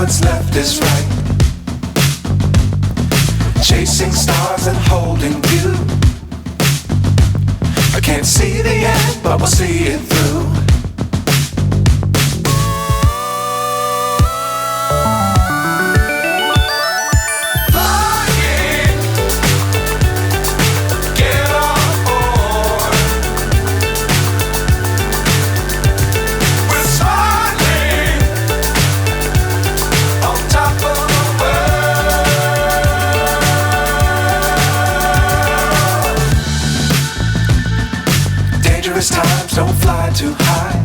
what's left is right. Chasing stars and holding you. I can't see the end, but we'll see it through. Times don't fly too high.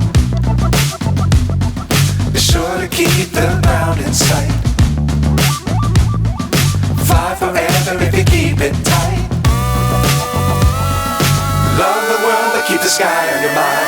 Be sure to keep the ground in sight. Fly forever if you keep it tight. Love the world but keep the sky on your mind.